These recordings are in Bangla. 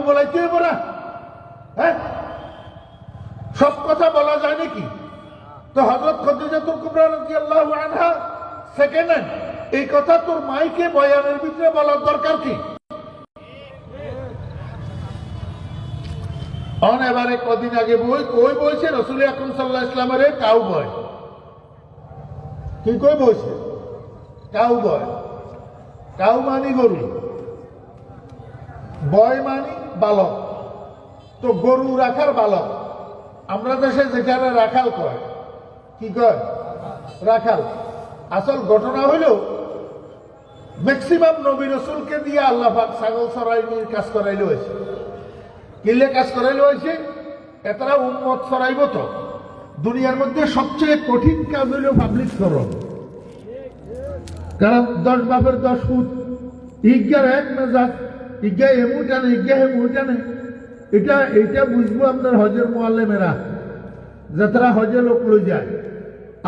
বলাইতে হইব না? হ্যাঁ, সব কথা বলা যায় নাকি? তো হযরত খাদিজাতুল কুবরা রাদিয়াল্লাহু আনহা সেকেন্ড হ্যান্ড এই কথা তোর মাইকে বয়ানের ভিতরে বলার দরকার কি? এবারে কদিন আগে কই বলছে রাসূল আকরাম সাল্লাল্লাহু আলাইহি ওয়াসাল্লামের কাউ বয়, কি কই বলছে? কাউ বয়, কাউ মানি গরু, বয় মানি বালক। তো গরু রাখার বালক, আমরা দেশে যেখানে রাখাল কয়, কি কয়? রাখাল। আসল ঘটনা হইল ম্যাক্সিমাম নবী রাসূলকে দিয়ে আল্লাহ পাক ছাগল চড়াইনির কাজ করাইলে হয়েছে। কিল্লে কাজ করাইলে হয়েছে? এতটা উম্মত ছড়াইব। তো দুনিয়ার মধ্যে সবচেয়ে কঠিন কাজ হইল পাবলিক সরব। কারণ 10 বাপের 10 ফুট, ইজ্ঞার এক মেজাজ, ইজ্ঞা এমু টানে, ইজ্ঞা হেমু টানে। এটা বুঝবো আপনার হজের মুআল্লিমেরা, যারা হজে লোক লই যায়।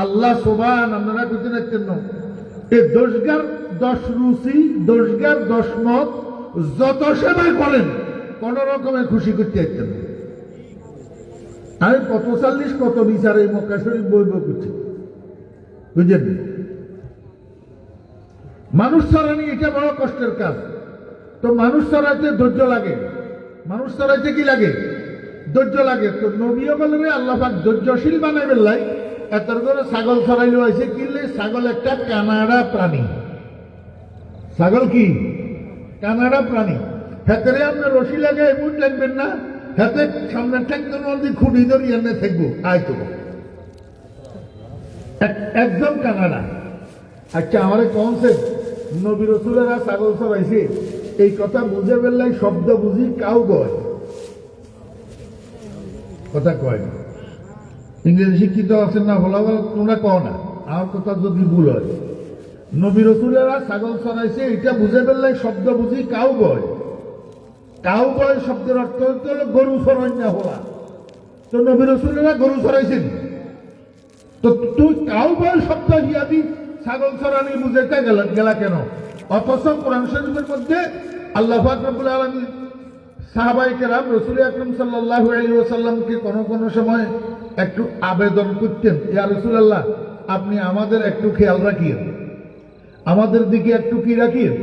আল্লাহ সুবহান আপনারা কইতে নাচ্ছেন না, এই 10 রুচি, 10 মত যত সেবা করেন কোন রকমের খুশি করতে চাইতেন না। আমি কত 40 কত বিচার এই মক্কা শরীফ বইব করছি, বুঝলেন? মানুষ চড়ানি এটা বড় কষ্টের কাজ। তো মানুষ চড়াইতে ধৈর্য লাগে, মানুষ চড়াইতে কি লাগে? ধৈর্য লাগে। তো নবীও বলেন আল্লাহ পাক ধৈর্যশীল বানাইবেন লাই এত করে ছাগল ছড়াইলে হয়েছে। কিনলে ছাগল একটা কানাডা প্রাণী। ছাগল কি? কানাডা প্রাণী। হাতেরে আপনার রশি লাগে এমন লাগবেন না, হাতে সামনে ঠেকতেন খুঁড়ি ধরি এনে থাকবো আয়তো একদম কানাডা। আচ্ছা, আমার কনসেপ্ট নবী রাসূলেরা ছাগল ছড়াইছে এই কথা বুঝে ফেললাই শব্দ বুঝি কাউ বয় কথা কয়। ইংরেজি শিক্ষিত আছেন না, বলা বলা তোমরা কও না, আমার কথা যদি ভুল হয়। নবী রাসূলেরা ছাগল ছড়াইছে এটা বুঝে ফেললাই শব্দ বুঝি কাউ বয়। কাউ বয় শব্দের অর্থ হলো গরু ছড়াই না হলা। তো নবী রাসূলেরা গরু ছড়াইছেন, তো তুই কাউ বয় শব্দ হিয়াদি ছাগল ছড়ানি বুঝাইতে গেলা কেন? অথচ কোরআন শরীফের মধ্যে আল্লাহ পাক রব্বুল আলামিন সাহাবায়ে কেরাম রাসূল আকরাম সাল্লাল্লাহু আলাইহি ওয়াসাল্লামকে কোন সময় একটু আবেদন করতেন, ইয়া রাসূলুল্লাহ আপনি আমাদের একটু খেয়াল রাখিয়েন, আমাদের দিকে একটু কি রাখিয়েন,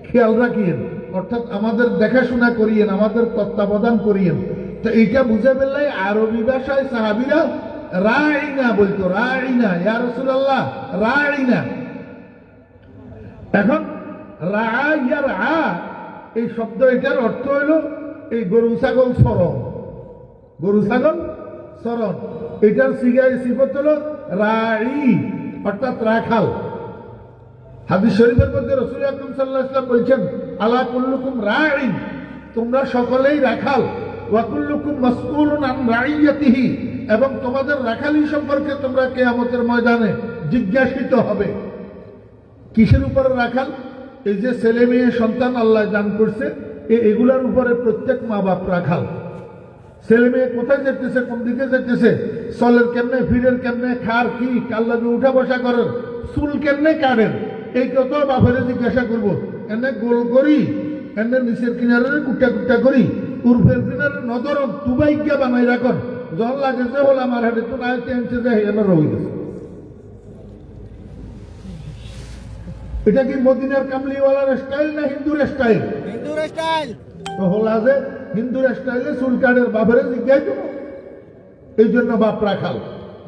খেয়াল রাখিয়েন, অর্থাৎ আমাদের দেখাশোনা করিয়েন, আমাদের তত্ত্বাবধান করিয়েন। তো এইটা বুঝে ফেললে আরবি ভাষায় সাহাবীরা রাইনা বলতো, রাইনা ইয়া রাসূলুল্লাহ রাইনা। এখন রাইয়ার এই শব্দ এটার অর্থ হইল এই গরু ছাগল সরণ, গরু ছাগল সরণ। এটার সিফত হলো রাই অর্থাৎ রাখাল। হাদিস শরীফের মধ্যে রাসূল আকরাম সাল্লাল্লাহু আলাইহি ওয়াসাল্লাম বলেছেন আলা কুল্লুকুম রাইন, তোমরা সকলেই রাখাল, ওয়া কুল্লুকুম মাসউলুন আন রাইয়াতিহি, এবং তোমাদের রাখালি সম্পর্কে তোমরা কিয়ামতের ময়দানে জিজ্ঞাসিত হবে। কিসের উপরে রাখাল? এই যে ছেলে মেয়ে সন্তান আল্লাহ দান করছে এগুলার উপরে প্রত্যেক মা বাপ রাখাল। ছেলে মেয়ে কোথায় যেতেছে, কোন দিকে যেতেছে, চলের কেমনে, ফিরের কেমনে, খার কি, কার লাগে উঠা বসা করেন, চুল কেমনে কাটেন, এই কত বাপের জিজ্ঞাসা করবো। এনে গোল করি, এনে নিচের কিনারে কুটা কুটা করি, উর্ফের কিনারে নদরম তুবাইজ্ঞা বানাই রাখন, জল লাগে যে হল আমার হাতে তো না টেনছে যে এনে রয়ে গেছে। এটা কি মদিনার কামলিওয়ালার স্টাইল না হিন্দুর স্টাইল? হিন্দুর স্টাইল। তো হলা যে হিন্দুর স্টাইলে চুল কাটের বাপের জিজ্ঞাসা করবো, এই জন্য বাপ রাখাল,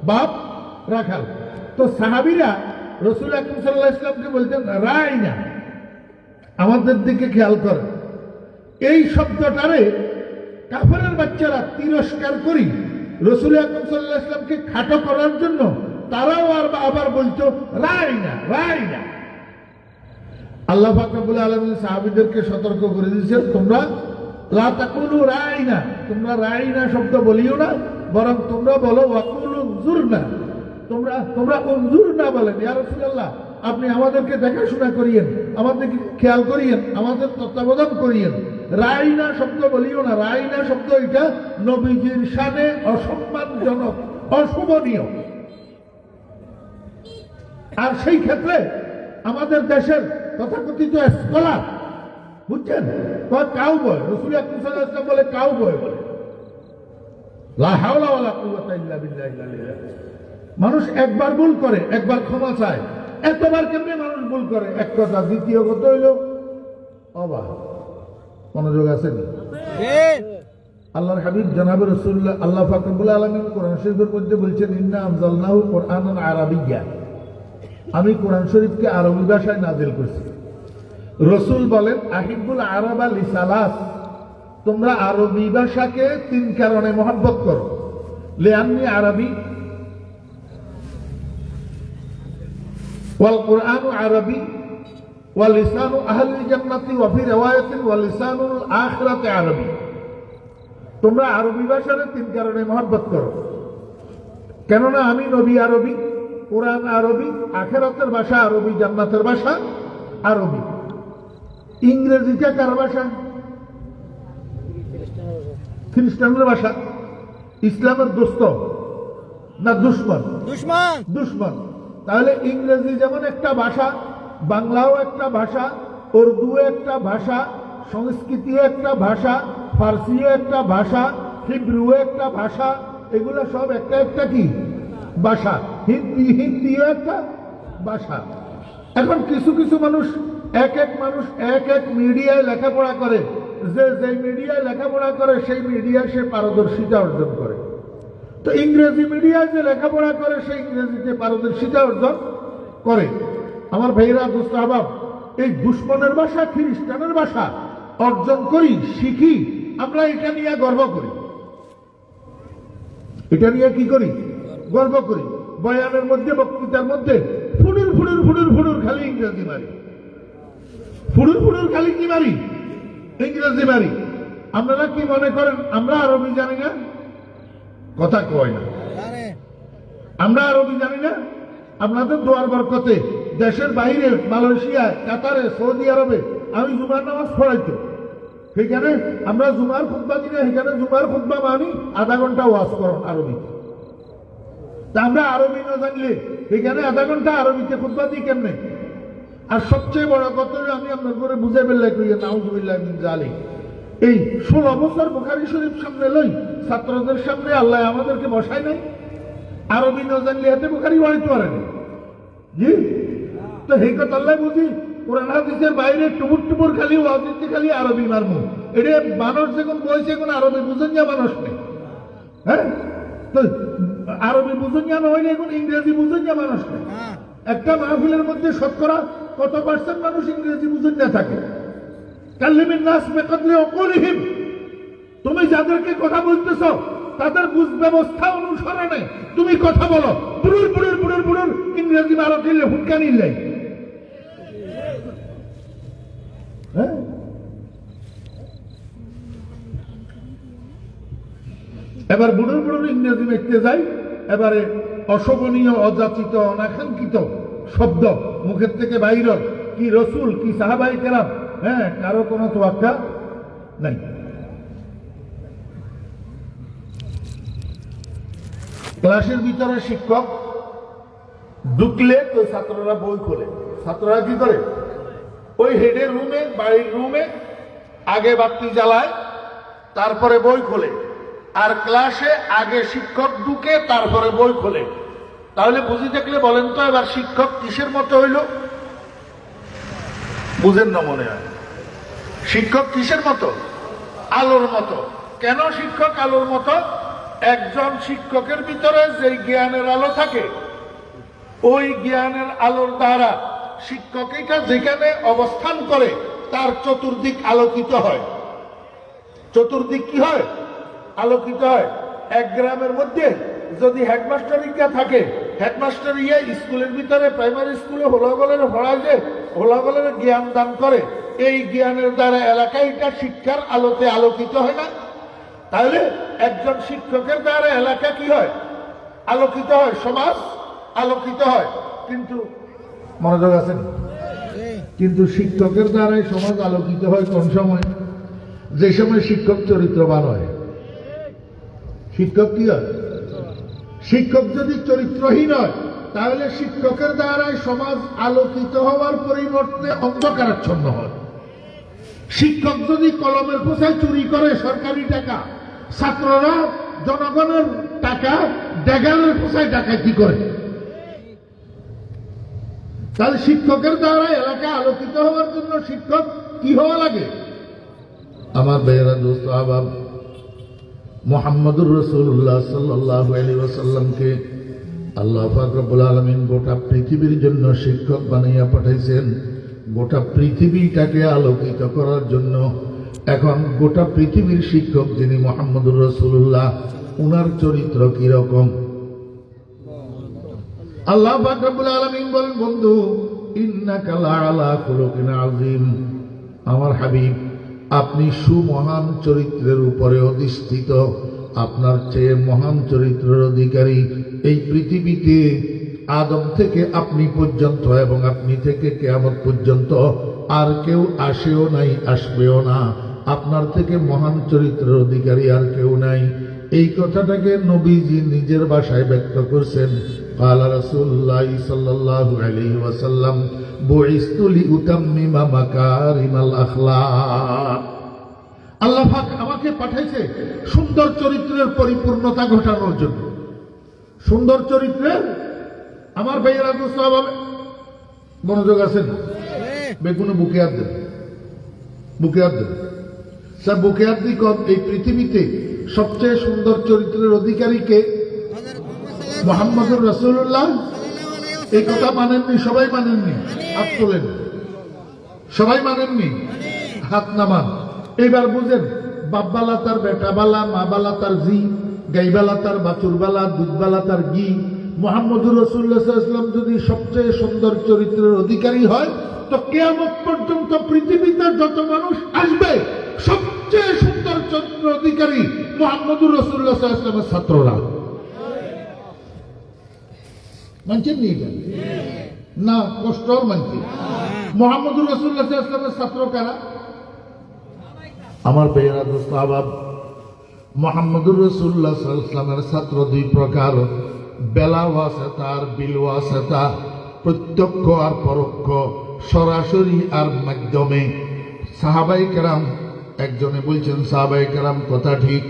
বাপ রাখাল। তো সাহাবীরা রাসূল আকরাম সাল্লাল্লাহু আলাইহি ওয়াসাল্লামকে বলতেন রাইনা, আমাদের দিকে খেয়াল করে। এই শব্দটারে কাফেরের বাচ্চারা তিরস্কার করি রাসূল আকরাম সাল্লাল্লাহু আলাইহি ওয়াসাল্লামকে খাটো করার জন্য তারাও আবার বলতো রাইনা রাইনা। আল্লাহ পাক রব্বুল আলামিন সাহাবীদেরকে সতর্ক করে দিয়েছেন, তোমরা লা তাকুলু রাইনা, তোমরা রাইনা শব্দ বলিও না, বরং তোমরা বলো ওয়াকুলু উনজুরনা, তোমরা উনজুরনা বলেন, ইয়া রাসূলুল্লাহ আপনি আমাদেরকে দেখাশোনা করিয়েন, আমাদেরকে খেয়াল করিয়েন, আমাদের তত্ত্বাবধান করিয়েন। রাইনা শব্দ বলিও না। রাইনা শব্দ এটা নবীজির শানে অসম্মানজনক, অশোভনীয়। আর সেই ক্ষেত্রে আমাদের দেশের তথাকথিত স্কলার বুঝছেন? কাউ বয়, রসুল আকরাম সাল্লাল্লাহু আলাইহি ওয়াসাল্লাম বলে কাউ বয় বলে। লা হাওলা ওয়ালা কুওয়াতা ইল্লা বিল্লাহিল আলিয়্যিল আযীম। মানুষ একবার ভুল করে, একবার ক্ষমা চায়, এতবার কেমনে মানুষ ভুল করে? এক কথা। দ্বিতীয় কথা হইল অবাক। মনোযোগ আছে নি? আল্লাহর হাবিব জনাবে রাসূলুল্লাহ আল্লাহ পাক রব্বুল আলামিন কোরআন শরীফের মধ্যে বলছেন, ইন্না আনজালনাহু কুরআনান আরাবিয়্যা, আমি কোরআন শরীফকে আরবি ভাষায় নাযিল করছি। রাসূল বলেন, আহিব্বুল আরাবা লিসালাস, তোমরা আরবি ভাষাকে তিন কারণে মহব্বত করো। লিআন্নী আরবি ওয়াল কুরআনু আরবি ওয়া লিসানু আহলিল জান্নাতি ওয়া ফি রিওয়ায়াতিন ওয়া লিসানুল আখিরাতি আরবি। তোমরা আরবি ভাষার তিন কারণে মহব্বত করো, কেননা আমি নবী আরবি, কোরআন আরবি, আখিরাতের ভাষা আরবি, জান্নাতের ভাষা আরবি। ইংরেজিটা কার ভাষা? খ্রিস্টানদের ভাষা। ইসলামের দোস্ত না দুশ্মন? দুশ্মন। দুশ্মন। তাহলে ইংরেজি যেমন একটা ভাষা, বাংলাও একটা ভাষা, উর্দু একটা ভাষা, সংস্কৃতিও একটা ভাষা, ফার্সিও একটা ভাষা, হিব্রুও একটা ভাষা, এগুলো সব একটা একটা কি ভাষা। হিন্দিও একটা ভাষা। এখন কিছু কিছু মানুষ এক এক মিডিয়ায় লেখাপড়া করে, যে মিডিয়ায় লেখাপড়া করে সেই মিডিয়ায় সে পারদর্শিতা অর্জন করে। তো ইংরেজি মিডিয়ায় যে লেখাপড়া করে সেই ইংরেজিতে পারদর্শিতা অর্জন করে। আমার ভাইরা, দোস্ত আহবাব, এই দুশ্মনের ভাষা, খ্রিস্টানের ভাষা অর্জন করি, শিখি, আমরা এটা নিয়ে গর্ব করি। এটা নিয়ে কি করি? গর্ব করি। বয়ানের মধ্যে, বক্তৃতার মধ্যে ফুডুর ফুডুর ফুডুর ফুডুর খালি ইংরেজি মারি, ফুডুর ফুডুর খালি কি মারি? ইংরেজি মারি। আপনারা কি মনে করেন আমরা আরবি জানি না? কথা কয় না। আমরা আরবি জানি না? আপনাদের দোয়ার বরকতে দেশের বাইরে, মালয়েশিয়ায়, কাতারে, সৌদি আরবে আমি জুমার নামাজ পড়াইতো। সেখানে আমরা জুমার খুতবা দিনে, সেখানে জুমার খুতবা মানি, আধা ঘন্টা ওয়াজ করুন আরবি। তা আমরা আরবি না জানলে সেখানে আধা ঘন্টা আরবিতে খুতবা দিই কেমনে? আর সবচেয়ে বড় কথা হলো, আমি আপনার করে বুঝে বেল্লাই করি, নাউজুবিল্লাহ মিন যালিক। এই 16 বছর বুখারী শরীফ সামনে লই, ছাত্রদের সামনে আল্লাহ আমাদেরকে বসায় নাই। আরবি না জানলে হাতে বুখারী পড়াইতে পারেনি। জি, তো সেই কথা আল্লাহ বুঝি কোরআন হাদিসের বাইরে টুপুর টুপুর খালি ওয়াজিতে খালি আরবি মারমু। এটা মানুষ যখন বলছে এখন আরবি বুঝেন যা মানুষ নেই। হ্যাঁ, তো আরবি বুঝেন যা না হইলে এখন ইংরেজি বুঝেন যা মানুষ নেই। একটা মাহফিলের মধ্যে শতকরা কত পার্সেন্ট মানুষ ইংরেজি বুঝেন না থাকে? কাল্লিমিন নাস বিকদরি উকুলিহিম, তুমি যাদেরকে কথা বলতেছ তাদের বুঝ ব্যবস্থা অনুসরণে তুমি কথা বলো। বুড়ুর বুড়ুর বুড়ুর বুড়ুর ইংরেজি মারো দিলে হুটকানি লাই। হ্যাঁ, এবার বুড়ুর বুড়ুর ইংরেজি লিখতে যাই, এবারে অশোভনীয়, অযাচিত, অনাকাঙ্ক্ষিত শব্দ মুখের থেকে বাইর, কি রসুল, কি সাহাবাই কেরাম, হ্যাঁ, কারো কোনো তোয়াক্কা নাই। ক্লাসের ভিতরে শিক্ষক ঢুকলে তো ছাত্ররা বই খোলে। ছাত্ররা কি করে? ওই হেডের রুমে, বাড়ির রুমে আগে বাতি জ্বালায়, তারপরে বই খোলে। আর ক্লাসে আগে শিক্ষক ঢুকে, তারপরে বই খোলে। তাহলে বুঝি দেখলে বলেন তো, এবার শিক্ষক কিসের মতো হইল? বুঝেন না মনে হয়? শিক্ষক কিসের মতো? আলোর মতো। কেন শিক্ষক আলোর মতো? একজন শিক্ষকের ভিতরে যে জ্ঞানের আলো থাকে, ওই জ্ঞানের আলোর দ্বারা শিক্ষকটা যেখানে অবস্থান করে তার চতুর্দিক আলোকিত হয়। চতুর্দিক কি হয়? আলোকিত হয়। এক গ্রামের মধ্যে যদি হেডমাস্টার ইকা থাকে, হেডমাস্টার ইয়ে স্কুলের ভিতরে, প্রাইমারি স্কুলে হোলাগলের পড়ায় যে হোলাগলের জ্ঞান দান করে, এই জ্ঞানের দ্বারা এলাকাটা শিক্ষার আলোতে আলোকিত হয় না? তাহলে একজন শিক্ষকের দ্বারা এলাকা কি হয়? আলোকিত হয়, সমাজ আলোকিত হয়। কিন্তু মনোযোগ আছে, কিন্তু শিক্ষকের দ্বারাই সমাজ আলোকিত হয় কোন সময়? যে সময় শিক্ষক চরিত্রবান হয়। শিক্ষক কি হয়? শিক্ষক যদি চরিত্রহীন হয়, তাহলে শিক্ষকের দ্বারাই সমাজ আলোকিত হওয়ার পরিবর্তে অন্ধকারাচ্ছন্ন হয়। শিক্ষক যদি কলমের খোসায় চুরি করে সরকারি টাকা, ছাত্ররা জনগণের টাকা ড্যাগারের খোসায় ডাকাতি করে, তাহলে শিক্ষকের দ্বারা এলাকা আলোকিত হওয়ার জন্য শিক্ষক কি হওয়া লাগে? আমার ভাইয়েরা, দোস্ত আহবাব, মুহাম্মদুর রাসূলুল্লাহ সাল্লাল্লাহু আলাইহি ওয়াসাল্লামকে আল্লাহ পাক রব্বুল আলামিন গোটা পৃথিবীর জন্য শিক্ষক বানাইয়া পাঠাইছেন, গোটা পৃথিবীটাকে আলোকিত করার জন্য। এখন গোটা পৃথিবীর শিক্ষক যিনি মুহাম্মদুর রাসূলুল্লাহ, উনার চরিত্র কি রকম? আল্লাহ পাক রব্বুল আলামিন বলেন, বন্ধু, ইন্নাকা লাআলা খুলুকিন আযীম, আমার হাবিব আপনি সুমহান চরিত্রের উপরে অধিষ্ঠিত, আপনার চেয়ে মহান চরিত্রের অধিকারী এই পৃথিবীতে আদম থেকে আপনি পর্যন্ত এবং আপনি থেকে কিয়ামত পর্যন্ত আর কেউ আসেও নাই, আসবেও না। আপনার থেকে মহান চরিত্রের অধিকারী আর কেউ নাই। এই কথাটাকে নবীজি নিজের ভাষায় ব্যক্ত করছেন। قال رسول الله صلى الله عليه وسلم بعثت لأتمم مكارم الأخلاق, আল্লাহ পাক আমাকে পাঠাইছে সুন্দর চরিত্রের পরিপূর্ণতা ঘটানোর জন্য। সুন্দর চরিত্রের, আমার ভাইয়েরা, দোস্ত আহবাব, মনোযোগ আছেন? বেগুনে বুকে হাত দেন, বুকে হাত দেন, স্যার বুকে হাত দিই। এই পৃথিবীতে সবচেয়ে সুন্দর চরিত্রের অধিকারীকে মুহাম্মদুর রাসূলুল্লাহ। এই কথা মানেননি? সবাই মানেননি? হাত তোলেন। সবাই মানেননি? হাত নামান। এইবার বুঝেন, বাপবালা তার বেটাবালা, মা বালা তার জি, গাইবালা তার বাছুরবালা, দুধবালা তার ঘি। মুহাম্মদুর রাসূলুল্লাহ সাল্লাল্লাহু আলাইহি ওয়াসাল্লাম যদি সবচেয়ে সুন্দর চরিত্রের অধিকারী হয়, তো কিয়ামত পর্যন্ত পৃথিবীতে যত মানুষ আসবে সবচেয়ে সুন্দর চরিত্রের অধিকারী মুহাম্মদুর রাসূলুল্লাহ সাল্লাল্লাহু আলাইহি ওয়াসাল্লামের ছাত্ররা। মানছেন নি? না, কষ্ট মানছি। মুহাম্মদুর রাসূলুল্লাহ সাল্লাল্লাহু আলাইহি ওয়াসাল্লামের ছাত্র কারা? আমার ভাইয়েরা, দোস্ত আহবাব, মুহাম্মদুর রাসূলুল্লাহ সাল্লাল্লাহু আলাইহি ওয়াসাল্লামের ছাত্র দুই প্রকার, বেলা ওয়াসিতা আর বিল ওয়াসিতা, প্রত্যক্ষ আর পরোক্ষ, সরাসরি আর মাধ্যমে। সাহাবায়ে কেরাম, একজনে বলছেন সাহাবায়ে কেরাম কথা ঠিক,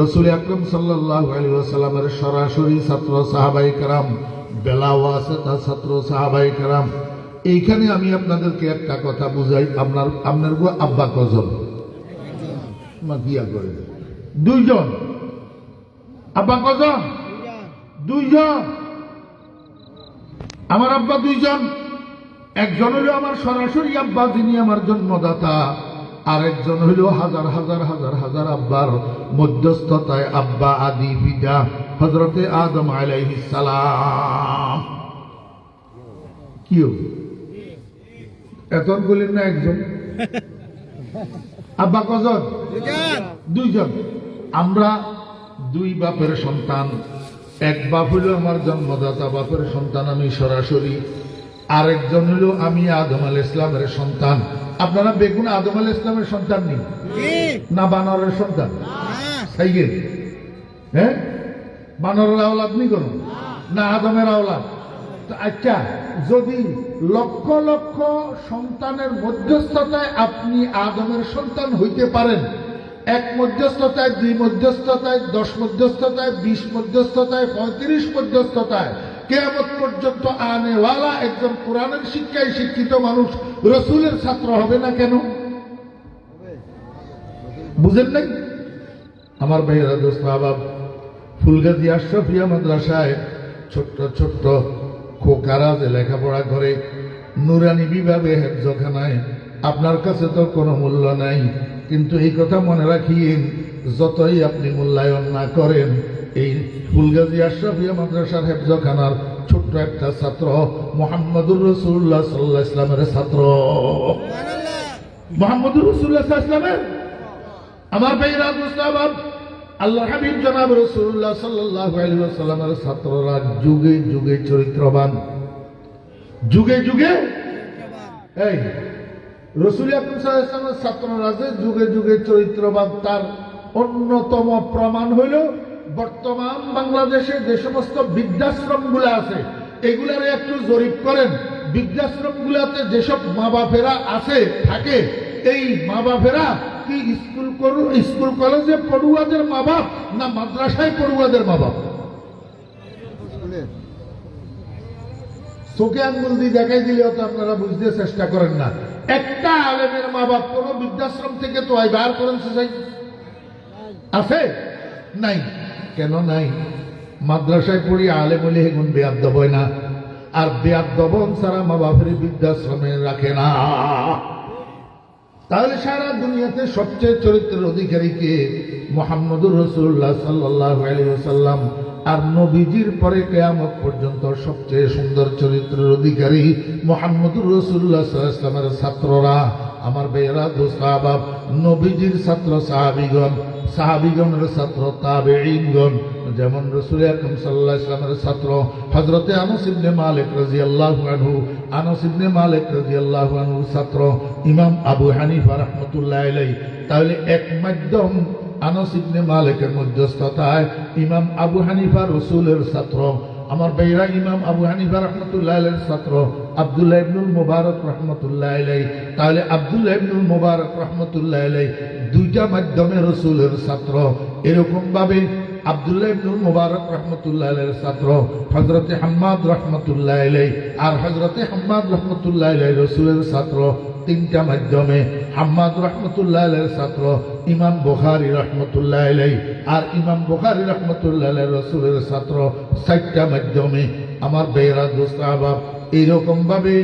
রাসূল আকরাম সাল্লাল্লাহু আলাইহি ওয়াসাল্লামের সরাসরি ছাত্র সাহাবায়ে কেরাম, বেলা ওয়াসিতা ছাত্র সাহাবায়ে কেরাম। এইখানে আমি আপনাদেরকে একটা কথা বুঝাই। আপনার গো আব্বা কজন? করে দুইজন। আব্বা কজন? দুইজন। আমার আব্বা দুইজন। একজন হইল আমার সরাসরি আব্বা, যিনি আমার জন্মদাতা, আর একজন হইল হাজার হাজার হাজার হাজার আব্বার মধ্যস্থতায় আব্বা আদি পিতা হযরতে আদম আলাইহিস সালাম। কি এত বলেন না? একজন। আব্বা কজন? দুইজন। আমরা দুই বাপের সন্তান। এক বাপ হইল আমার জন্মদাতা বাপের সন্তান, আমি সরাসরি। আরেকজন হইল আমি আদম আলাইহিস সালামের সন্তান। আপনারা বেগুন আদম আলাইহিস সালামের সন্তান নেই না? বানরের সন্তান? সাইয়েদ, হ্যাঁ, বানরের আওলাদ নি করুন না আদমের আওলাদ? আচ্ছা, যদি লক্ষ লক্ষ সন্তানের মধ্যস্থতায় আপনি আদমের সন্তান হইতে পারেন, এক মধ্যস্থতায়, দুই মধ্যস্থতায়, 10 মধ্যস্থতায়, 20 মধ্যস্থতায়, 35 মধ্যস্থতায়, কিয়ামত পর্যন্ত আনেওয়ালা একজন কোরআনের শিক্ষায় শিক্ষিত মানুষ রাসূলের ছাত্র হবে না কেন? বুঝেন নাই? আমার ভাইয়েরা, দোস্ত আহবাব, ফুলগাজী আশরাফিয়া মাদ্রাসায় ছোট্ট ছোট্ট খোকারা যে লেখাপড়া করে, নুরানি বিভাগে হেফজখানায়, আপনার কাছে তো কোনো মূল্য নাই, কিন্তু এই কথা মনে রাখিয়েন, যতই আপনি মূল্যায়ন না করেন, এই ফুলগাজী আশরাফিয়া মাদ্রাসার হেফজখানার ছোট্ট একটা ছাত্র মুহাম্মদুর রাসূলুল্লাহ সাল্লাল্লাহু আলাইহি ওয়াসাল্লামের ছাত্র। মুহাম্মদুর রাসূলুল্লাহ সাল্লাল্লাহু আলাইহি ওয়াসাল্লামের, আমার ভাইরা, দোস্ত আহবাব, আল্লাহর হাবিব জনাব রাসূলুল্লাহ সাল্লাল্লাহু আলাইহি ওয়াসাল্লামের ছাত্ররা যুগে যুগে চরিত্রবান। যুগে যুগে এই রাসূল আকরাম সাল্লাল্লাহু আলাইহি ওয়াসাল্লামের ছাত্ররা যে যুগে যুগে চরিত্রবান, তার অন্যতম প্রমাণ হইল বর্তমান বাংলাদেশে যে সমস্ত বৃদ্ধাশ্রমগুলো আছে, এগুলার একটু জরিপ করেন। বৃদ্ধাশ্রমগুলোতে যেসব মা বাপেরা আছে থাকে, এই মা বাপেরা কি স্কুল কলেজে পড়ুয়াদের মা বাপ না মাদ্রাসায় পড়ুয়াদের মা বাপ? চোখে আঙ্গুল দিয়ে দেখাই দিলেও তো আপনারা বুঝতে চেষ্টা করেন না। একটা আলেমের মা বাপ কোন বৃদ্ধাশ্রম থেকে তো বার করেন আছে নাই? কেন নাই? মাদ্রাসায় পড়ি আলেম হলে এগুন বেয়াদ্দব হয় না, আর বেয়াদ্দবন ছাড়া মা বাপের বৃদ্ধাশ্রমে রাখে না। তাহলে সারা দুনিয়াতে সবচেয়ে চরিত্রের অধিকারী কে? মুহাম্মদুর রাসূলুল্লাহ সাল্লাল্লাহু আলাইহি ওয়াসাল্লাম। আর নবীজির পরে কিয়ামত পর্যন্ত সবচেয়ে সুন্দর চরিত্রের অধিকারী মুহাম্মদুর রাসূলুল্লাহ সাল্লাল্লাহু আলাইহি ওয়াসাল্লামের ছাত্ররা। আমার ভাইয়েরা, দোস্ত আহবাব, নবীজির ছাত্র সাহাবীগণ, সাহাবীগণের ছাত্র তাবেঈনগণ, যেমন রাসূল আকরাম সাল্লাল্লাহু আলাইহি ওয়াসাল্লামের ছাত্র হযরতে আনাস ইবনে মালিক রাদিয়াল্লাহু আনহু, আনাস ইবনে মালিক রাদিয়াল্লাহু আনহুর ছাত্র ইমাম আবু হানিফা রাহমাতুল্লাহি আলাইহি। তাহলে এক মাধ্যম আনাস ইবনে মালিকের মধ্যস্থতায় ইমাম আবু হানিফা রাসূলের ছাত্র। আমার ভাইরা, ইমাম আবু হানিফা রাহমাতুল্লাহি আলাইহির ছাত্র আব্দুল্লাহ ইবনুল মুবারক রাহমাতুল্লাহি আলাইহি। তাহলে আব্দুল্লাহ ইবনুল মুবারক রাহমাতুল্লাহি আলাইহি দুইটা মাধ্যমে রাসূলের ছাত্র। এরকম ভাবে আব্দুল্লাহ ইবনুল মুবারক রাহমাতুল্লাহি আলাইহির ছাত্র হযরতে হাম্মাদ রাহমাতুল্লাহি আলাইহি, আর হযরতে হাম্মাদ রাহমাতুল্লাহি আলাইহি রাসূলের ছাত্র। তিনটা মাধ্যমে হাম্মাদ রাহমাতুল্লাহি আলাইহির ছাত্র ইমাম বুখারী রাহমাতুল্লাহি আলাইহি, আর ইমাম বুখারী রাহমাতুল্লাহি আলাইহি রাসূলের ছাত্র। চারটা মাধ্যমে আমার ভাইয়েরা, দোস্ত আহবাব, এইরকম ভাবে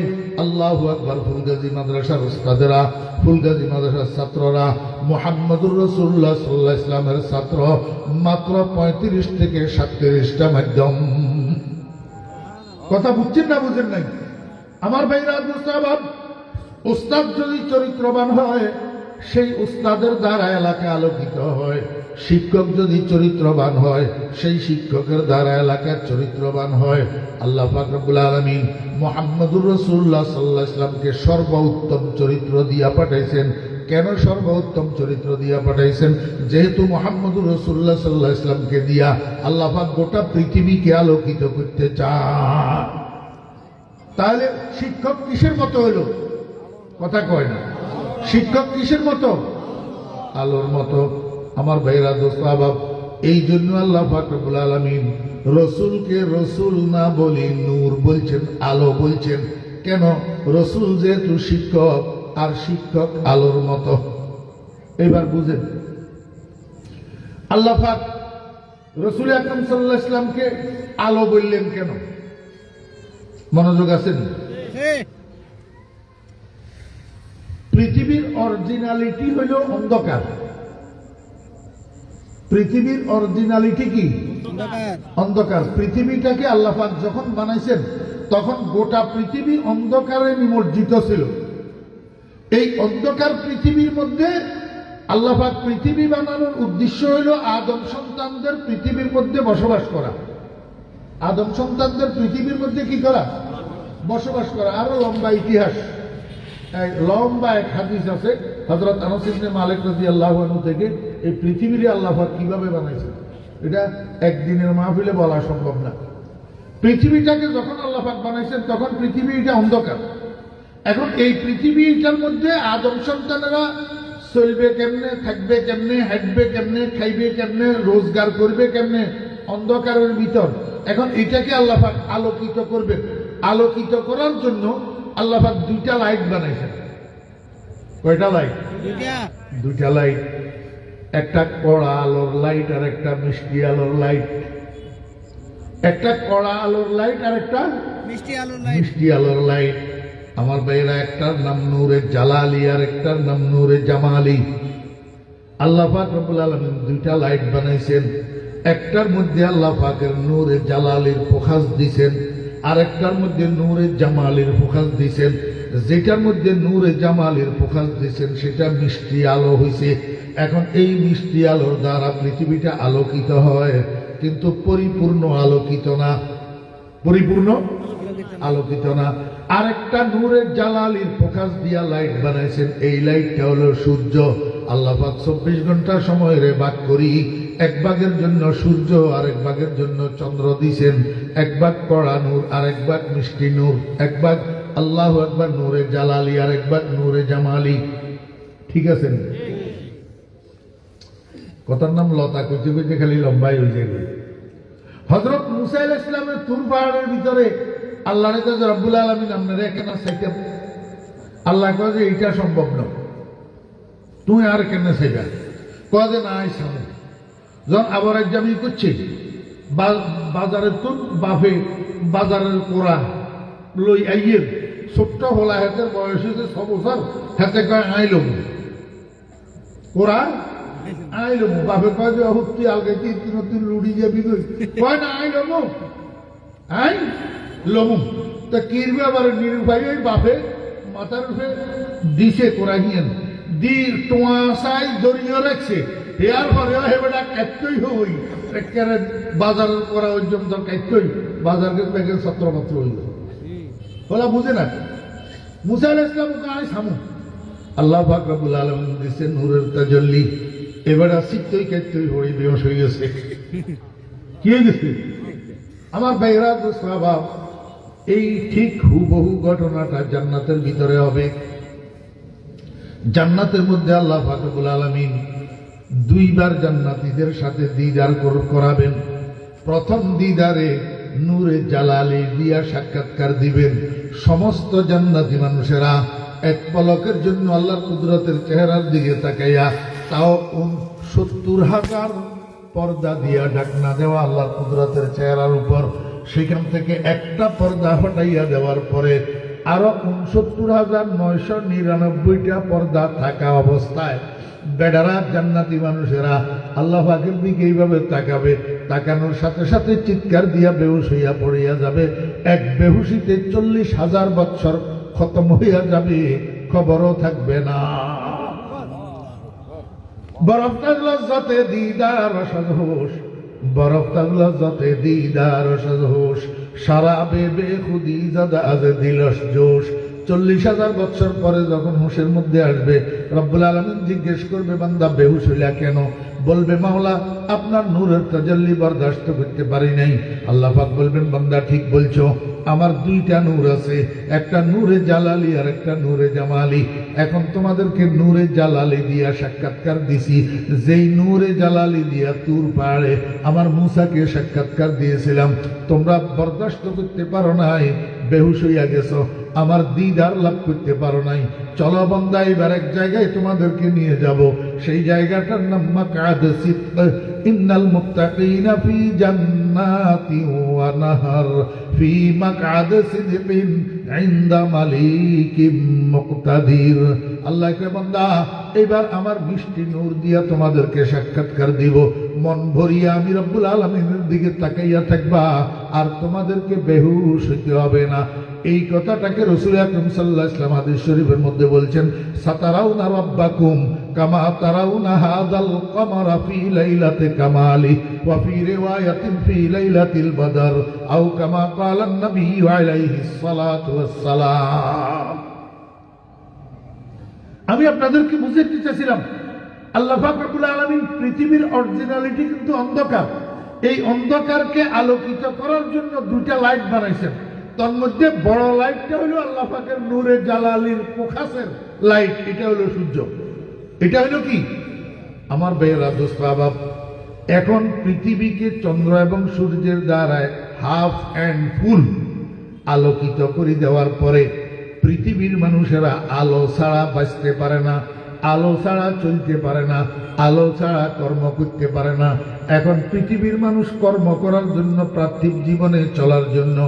আল্লাহু আকবার ফুলগাজী মাদ্রাসার উস্তাদেরা, ফুলগাজী মাদ্রাসার ছাত্ররা মুহাম্মদুর রাসূলুল্লাহ সাল্লাল্লাহু আলাইহি ওয়াসাল্লামের ছাত্র। মাত্র 35 থেকে 37টা মাধ্যম। কথা বুঝছেন না বুঝেন নাই? আমার ভাইরা, দোস্ত আহবাব, উস্তাদ যদি চরিত্রবান হয় সেই উস্তাদের দ্বারা এলাকা আলোকিত হয়। শিক্ষক যদি চরিত্রবান হয় সেই শিক্ষকের দ্বারা এলাকার চরিত্রবান হয়। আল্লাহ পাক রব্বুল আলামিন মুহাম্মদুর রাসূলুল্লাহ সাল্লাল্লাহু আলাইহি ওয়াসাল্লামকে সর্বোত্তম চরিত্র দিয়া পাঠাইছেন। কেন সর্বোত্তম চরিত্র দিয়া পাঠাইছেন? যেহেতু মুহাম্মদুর রাসূলুল্লাহ সাল্লাল্লাহু আলাইহি ওয়াসাল্লামকে দিয়া আল্লাহ পাক গোটা পৃথিবীকে আলোকিত করতে চান। তাহলে শিক্ষক কিসের মতো হইল? কথা কয় না। শিক্ষক কিসের মতো? আলোর মতো। আমার ভাইরা, দোস্ত আহবাব, এই জন্য আল্লাহ পাক রব্বুল আলামিন রসুলকে রসুল না বলি নূর বলছেন, আলো বলছেন। কেন? রসুল যেহেতু শিক্ষক, আর শিক্ষক আলোর মতো। এবার বুঝেন, আল্লাহ পাক রসুল আকরাম সাল্লাল্লাহু আলাইহি ওয়াসাল্লামকে আলো বললেন কেন? মনোযোগ আছেন? পৃথিবীর অরিজিনালিটি হইল অন্ধকার। পৃথিবীর অরিজিনালিটি কি? অন্ধকার। পৃথিবীটাকে আল্লাহ পাক যখন বানাইছেন তখন গোটা পৃথিবী অন্ধকারে নিমজ্জিত ছিল। এই অন্ধকার পৃথিবীর মধ্যে আল্লাহ পাক পৃথিবী বানানোর উদ্দেশ্য হইল আদম সন্তানদের পৃথিবীর মধ্যে বসবাস করা। আদম সন্তানদের পৃথিবীর মধ্যে কি করা? বসবাস করা। আরো লম্বা ইতিহাস, লম্বা এক হাদিস আছে হযরত আনাস ইবনে মালিক রাদিয়াল্লাহু আনহু থেকে। এই পৃথিবীর আল্লাহ পাক কিভাবে বানাইছেন এটা একদিনের মাহফিলে বলা সম্ভব না। পৃথিবীটাকে যখন আল্লাহ পাক বানাইছেন তখন পৃথিবীটা অন্ধকার। এখন এই পৃথিবীটার মধ্যে আদম সন্তানেরা চলবে কেমনে, থাকবে কেমনে, হাঁটবে কেমনে, খাইবে কেমনে, রোজগার করবে কেমনে, অন্ধকারের ভিতর। এখন এটাকে আল্লাহ পাক আলোকিত করবে। আলোকিত করার জন্য আল্লাহ পাক দুইটা লাইট বানাইছেন। কয়টা লাইট? দুইটা লাইট। একটা কড়া আলোর লাইট আর একটা মিষ্টি আলোর লাইট। একটা কড়া আলোর লাইট আর একটা মিষ্টি আলোর লাইট। আমার ভাইরা, একটার নাম নূরে জালালি আর একটার নাম নূরে জামালি। আল্লাহ পাক রব্বুল আলামিন দুইটা লাইট বানাইছেন। একটার মধ্যে আল্লাহ পাকের নূরে জালালির ফোকাস দিছেন, আর একটার মধ্যে নূরে জামালির ফোকাস দিছেন। যেটার মধ্যে নূরে জামালির ফোকাস দিছেন সেটা মিষ্টি আলো হইছে। এখন এই মিষ্টি আলোর দ্বারা পৃথিবীটা আলোকিত হয়, কিন্তু পরিপূর্ণ আলোকিত না। পরিপূর্ণ আলোকিত না। আরেকটা নূরে জালালির ফোকাস দিয়া লাইট বানাইছেন। এই লাইটটা হলো সূর্য। আল্লাহ পাক 24 ঘন্টা সময় রে ভাগ করি, এক ভাগের জন্য সূর্য, আরেক ভাগের জন্য চন্দ্র দিছেন। এক ভাগ কড়া নূর, আরেক ভাগ মিষ্টি নূর। এক ভাগ আল্লাহু আকবার নূরে জালালি, আরেক ভাগ নূরে জামালি। ঠিক আছে না? কথার নাম লতা, কইতে কইতে খালি লম্বাই হয়ে যাবে। হযরত মুসা আলাইহিস সালামের তুর পাহাড়ের ভিতরে আল্লাহ রাব্বুল আলামিন আপনারা এখানে চাইতে, আল্লাহ কয় যে এইটা সম্ভব না, তুই আর কেন চাইবা? কয় যে না সামনে যখন আবার একজামি করছে বাজারের তুন বাপে বাজারের কোরা লই আইয়ের ছোট্ট হলা হাতের বয়স হয়েছে 6 বছর, হাতে কয় আইলম কোরা আইলম, বাপে কয় যে তুই আলগে তুই লুড়ি যাবি, কয় না আইলম আই লমু। তা কিরবে আবার নিরুপায় ওই বাপে মাথার উপরে দিছে কোরা গিয়েন দি টোয়া চাই জড়িয়ে রাখছে, এর পরে হেবেটা কাটতই হই একেবারে বাজার করা পর্যন্ত কাটতই বাজারকে ব্যাগের ছত্রপত্র হইল। বলা বুঝে না মুসা আলাইহিস সালাম কাই সামু আল্লাহ পাক রব্বুল আলামিন দিছে নূরের তাজাল্লি, এবারে সিটতই কাটতই হই বেহোশ হয়ে গেছে। কি হয়ে গেছে আমার ভাইরা তো স্বভাব, এই ঠিক হুবহু ঘটনাটা জান্নাতের ভিতরে হবে। জান্নাতের মধ্যে আল্লাহ পাক রব্বুল আলামিন 2 বার জান্নাতীদের সাথে দিদার করাবেন। প্রথম দিদারে নূরে জালালি দিয়া সাক্ষাৎকার দিবেন। সমস্ত জান্নাতি মানুষেরা এক পলকের জন্য আল্লাহর কুদরতের চেহারার দিকে তাকাইয়া, তাও 70,000 পর্দা দিয়া ঢাকনা দেওয়া আল্লাহর কুদরতের চেহারার উপর, সেখান থেকে একটা পর্দা হটাইয়া দেওয়ার পরে আরো 69,999টা পর্দা থাকা অবস্থায় বেডারা জান্নাতি মানুষেরা আল্লাহ পাকের দিকে এইভাবে তাকাবে, তাকানোর সাথে সাথে চিৎকার দিয়া বেহুশ হইয়া পড়িয়া যাবে। এক বেহুশিতে 40,000 বৎসর খতম হইয়া যাবে, খবরও থাকবে না। বরফ থাকলো যতে দিদার সজোশ, বরফ থাকলো যতে দিদার সজোশ, সারা বেবে খুদি জাদা আজ দিলস জোশ। 40,000 বৎসর পরে যখন হুঁশের মধ্যে আসবে, রব্বুল আলামিন জিজ্ঞেস করবে বান্দা বেহুশ হইলা কেন? বলবে মাওলা আপনার নূরের তাজাল্লি বরদাস্ত করতে পারি নাই। আল্লাহ পাক বলবেন বান্দা ঠিক বলছো, আমার 2টা নূর আছে, একটা নূরে জালালি আর একটা নূরে জামালি। এখন তোমাদেরকে নূরে জালালি দিয়া সাক্ষাৎকার দিছি, যেই নূরে জালালি দিয়া তুর পাহাড়ে আমার মুসাকে সাক্ষাৎকার দিয়েছিলাম, তোমরা বরদাস্ত করতে পারো নাই, বেহুশ হইয়া গেছো, আমার দিদার লাভ করতে পারো নাই। চলো বান্দা এবার এক জায়গায় তোমাদেরকে নিয়ে যাব, সেই জায়গাটার নাম মাকআদ সিদক। ইন্নাল মুত্তাকিনা ফি জান্নাতি ওয়া নাহার ফি মাকআদ সিদকিন ইনদা মালিকিম মুকতাদির। আল্লাহ কে বান্দা এবার আমার মিষ্টি নূর দিয়া তোমাদেরকে সাক্ষাৎকার দিব, মন ভরিয়া আমি রব্বুল আলামিনের দিকে তাকাইয়া থাকবা, আর তোমাদেরকে বেহুশ হইতে হবে না। এই কথাটাকে রাসূল আকরাম সাল্লাল্লাহু আলাইহি ওয়াসাল্লাম হাদিস শরীফের মধ্যে বলছেন, সাতারাউনা রাব্বাকুম কামা তারাউনা হাদাল কমারা ফি লাইলাতি কামালি ওয়া ফি রিওয়ায়াতিন ফি লাইলাতিল বদর আও কামা ক্বালা নবী আলাইহিস সালাতু ওয়াস সালাম। আমি আপনাদেরকে বুঝাতে চাইছিলাম আল্লাহ পাক রব্বুল আলামিন পৃথিবীর অরিজিনালিটি কিন্তু অন্ধকার, এই অন্ধকারকে আলোকিত করার জন্য 2টা লাইট বানাইছেন। তার মধ্যে বড় লাইটটা হলো আল্লাহ পাকের নূরে জালালির প্রকাশের লাইট, এটা হলো সূর্য। এটা হলো কি আমার ভাইয়েরা দোস্ত আহবাব, এখন পৃথিবীকে চন্দ্র এবং সূর্যের দ্বারায় হাফ অ্যান্ড ফুল আলোকিত করে দেওয়ার পরে পৃথিবীর মানুষেরা আলো ছাড়া বাঁচতে পারে না, আলো ছাড়া চলতে পারে না, আলো ছাড়া কর্ম করতে পারে না। এখন পৃথিবীর মানুষ কর্ম করার জন্য, পার্থিব জীবনে চলার জন্য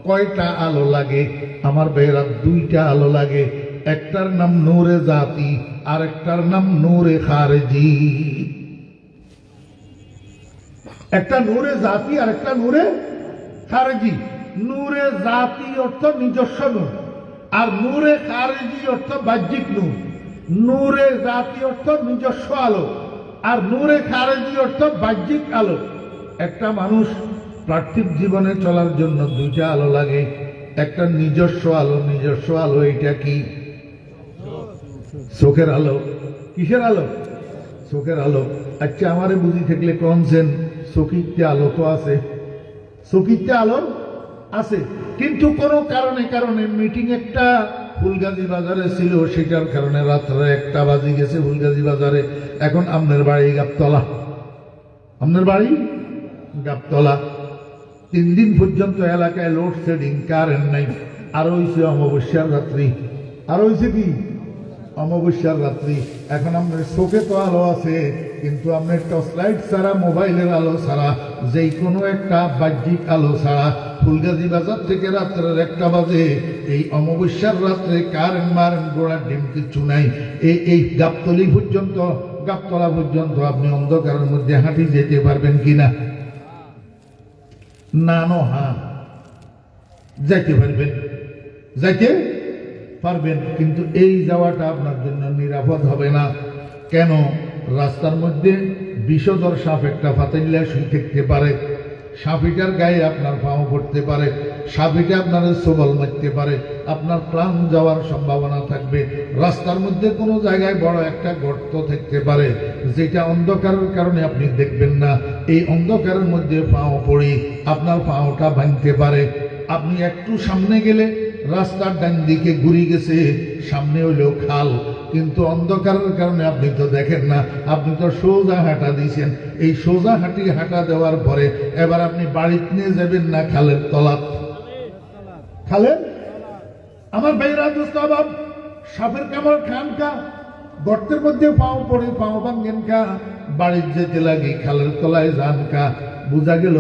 কয়টা আলো লাগে আমার ভাইয়েরা? 2টা আলো লাগে। একটার নাম নূরে জাতি আর একটার নাম নূরে খারেজি। একটা নূরে জাতি আর একটা নূরে খারেজি। নূরে জাতি অর্থ নিজস্ব নূর, আর নূরে খারেজি অর্থ বাহ্যিক নূর। নূরে জাতি অর্থ নিজস্ব আলো, আর নূরে খারেজি অর্থ বাহ্যিক আলো। একটা মানুষ পার্থিব জীবনে চলার জন্য 2টা আলো লাগে, একটা নিজস্ব আলো। নিজস্ব আলো এটা কি? চোখের আলো। কিসের আলো? চোখের আলো। আচ্ছা আমারে বুঝি থাকলে কনছেন চকিতে আলো তো আছে, চকিতে আলো আছে, কিন্তু কোনো কারণে মিটিং একটা ফুলগাজী বাজারে ছিল, সেটার কারণে রাত্রে 1টা বাজে গেছে ফুলগাজী বাজারে। এখন আপনার বাড়ি গাবতলা, আপনার বাড়ি গাবতলা। 3 দিন পর্যন্ত এলাকায় লোডশেডিং, কারেন্ট নাই। আর হইছে অমাবস্যার রাত্রি, আর হইছে কি অমাবস্যার রাত্রি। এখন আপনার চোখে তো আলো আছে, কিন্তু আপনার টর্চ লাইট ছাড়া, মোবাইলের আলো ছাড়া, যেই কোনো একটা বাহ্যিক আলো ছাড়া ফুলগাজী বাজার থেকে রাত্রের 1টা বাজে এই অমাবস্যার রাত্রে কারেন্ট মারেন্ট গোড়ার ডিম কিচ্ছু নাই। এই গাবতলা পর্যন্ত আপনি অন্ধকারের মধ্যে হাঁটি যেতে পারবেন কিনা? না নো হ্যাঁ, যাইতে পারবেন, যাইতে পারবেন, কিন্তু এই যাওয়াটা আপনার জন্য নিরাপদ হবে না। কেন? রাস্তার মধ্যে বিষধর সাপ একটা ফাতাইল্লা শুয়ে থাকতে পারে, সাপিটার গায়ে আপনার পাও পড়তে পারে, সাপিটা আপনার সবল মারতে পারে, আপনার প্রাণ যাওয়ার সম্ভাবনা থাকবে। রাস্তার মধ্যে কোনো জায়গায় বড় একটা গর্ত থাকতে পারে, যেটা অন্ধকারের কারণে আপনি দেখবেন না। এই অন্ধকারের মধ্যে পাও পড়ি আপনার পাওটা ভাঙতে পারে। আপনি একটু সামনে গেলে রাস্তার ডান দিকে ঘুরে গেছে, সামনে হইলেও খাল, কিন্তু অন্ধকারের কারণে আপনি তো দেখেন না, আপনি তো সোজা হাঁটা দিয়েছেন। এই সোজা হাঁটা দেওয়ার পরে এবার আপনি বাড়িতে নিয়ে যাবেন না খালের তলাত? খালের আমার ভাইরা দোস্তাবাব, সাপের কামড় খান কা, গর্তের মধ্যে পাও পড়ে পাও ভাঙ্গেন কা, বাড়ির যেতে লাগে খালের তলায় যান কা। বোঝা গেল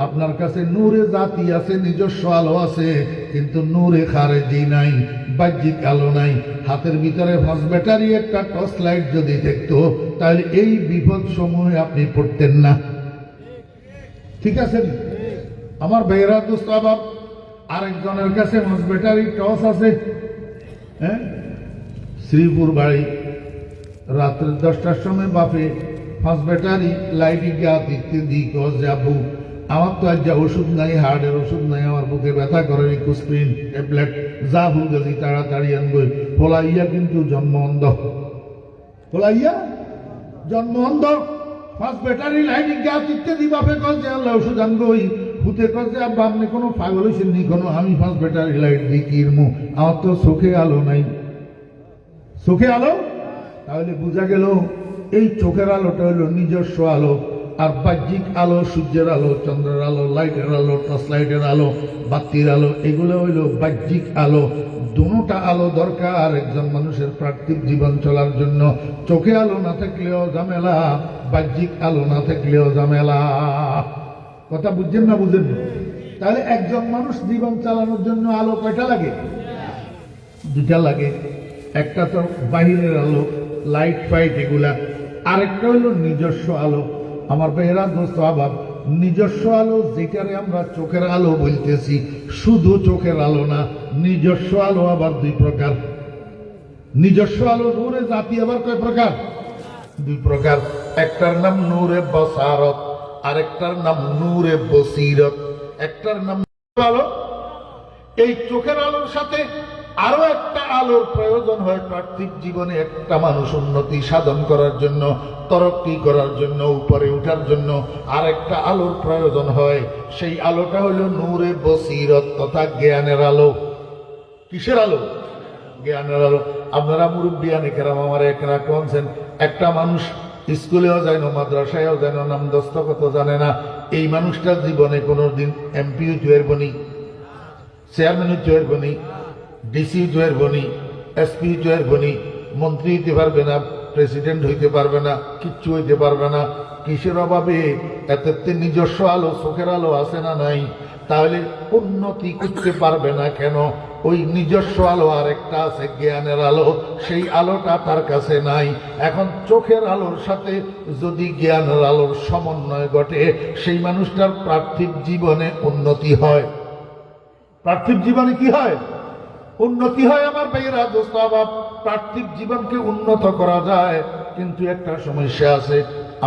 আপনার কাছে নূরে জাতি আছে, নিজস্ব আলো আছে, কিন্তু নূরে খারেজি নাই, বাহ্যিক আলো নাই। হাতের ভিতরে 5 ব্যাটারি একটা টর্চ লাইট যদি দেখতো, তাহলে এই বিপদ সমূহে আপনি পড়তেন না। ঠিক আছে আমার ভাইয়েরা দোস্তাবাব? আরেকজনের কাছে 5 ব্যাটারি টর্চ আছে, হ্যাঁ, শ্রীপুর বাড়ি, রাত্রে 10টার সময় বাপে 5 ব্যাটারি লাইটি গা দিতে দিই, যাবো আমার তো আজ যা ওষুধ নাই, হার্টের ওষুধ নাই, আমার বুকে ব্যথা করে, কুসপিন ট্যাবলেট যা ফুলগাছি তাড়াতাড়ি আনবই। ফলাইয়া কিন্তু জন্ম অন্ধ, ফলাইয়া জন্ম অন্ধ। 5 ব্যাটারি লাইটিং গা দিতে দি বাপে কল যে আল্লাহ ওষুধ আনবই, ভূতে কল যে আব্বা আপনি কোনো পাগল হয়েছেন নি কোনো, আমি 5 ব্যাটারি লাইট দিই কিরমু, আমার তো চোখে আলো নাই। চোখে আলো? তাহলে বোঝা গেল এই চোখের আলোটা হলো নিজস্ব আলো, আর বাহ্যিক আলো, সূর্যের আলো, চন্দ্রের আলো, লাইটের আলো, টর্চ লাইটের আলো, বাতির আলো, এগুলো হইল বাহ্যিক আলো। দুটা আলো দরকার একজন মানুষের পার্থিব জীবন চলার জন্য। চোখে আলো না থাকলেও ঝামেলা, বাহ্যিক আলো না থাকলেও ঝামেলা। কথা বুঝছেন না? বুঝেন না? তাহলে একজন মানুষ জীবন চালানোর জন্য আলো কয়টা লাগে? 2টা লাগে। একটা তো বাহিরের আলো, লাইট ফাইট এগুলা, আরেকটা হলো নিজস্ব আলো। আমার ভাইয়েরা দোস্ত আবাব, নিজস্ব আলো যেটারে আমরা চোখের আলো বলতেছি, শুধু চোখের আলো না, নিজস্ব আলো আবার 2 প্রকার। নিজস্ব আলো নূরে জাতি আবার কয় প্রকার? 2 প্রকার। একটার নাম নূরে বসারত, আরেকটার নাম নূরে বসিরত। একটার নাম আলো। এই চোখের আলোর সাথে আরো একটা আলোর প্রয়োজন হয় পার্থিব জীবনে। একটা মানুষ উন্নতি সাধন করার জন্য, তরক্কি করার জন্য, উপরে উঠার জন্য আর একটা আলোর প্রয়োজন হয়। সেই আলোটা হলো নূরে বসিরত তথা জ্ঞানের আলো। কিসের আলো? জ্ঞানের আলো। আপনারা মুরব্বিয়ানে কেরাম আমার একরা কোনছেন, একটা মানুষ স্কুলেও যায় না, মাদ্রাসায়ও যায় না, নাম দস্তখত জানে না, এই মানুষটার জীবনে কোনোদিন এমপিও জয়ের বনি, চেয়ারম্যানও জয়ের বনি, ডিসি জয়ের বনি, এসপি জয়ের বনি, মন্ত্রী হইতে পারবে না, প্রেসিডেন্ট হইতে পারবে না, কিচ্ছু হইতে পারবে না। কিসের অভাবে? এতে নিজস্ব আলো, চোখের আলো আছে না নাই? তাহলে উন্নতি করতে পারবে না কেন? ওই নিজস্ব আলো আর একটা আছে জ্ঞানের আলো, সেই আলোটা তার কাছে নাই। এখন চোখের আলোর সাথে যদি জ্ঞানের আলোর সমন্বয় ঘটে, সেই মানুষটার পার্থিব জীবনে উন্নতি হয়। পার্থিব জীবনে কি হয়? উন্নতি হয়। আমার ভাইয়েরা দোস্ত আবাব, পার্থিব জীবনকে উন্নত করা যায়, কিন্তু একটা সমস্যা আছে।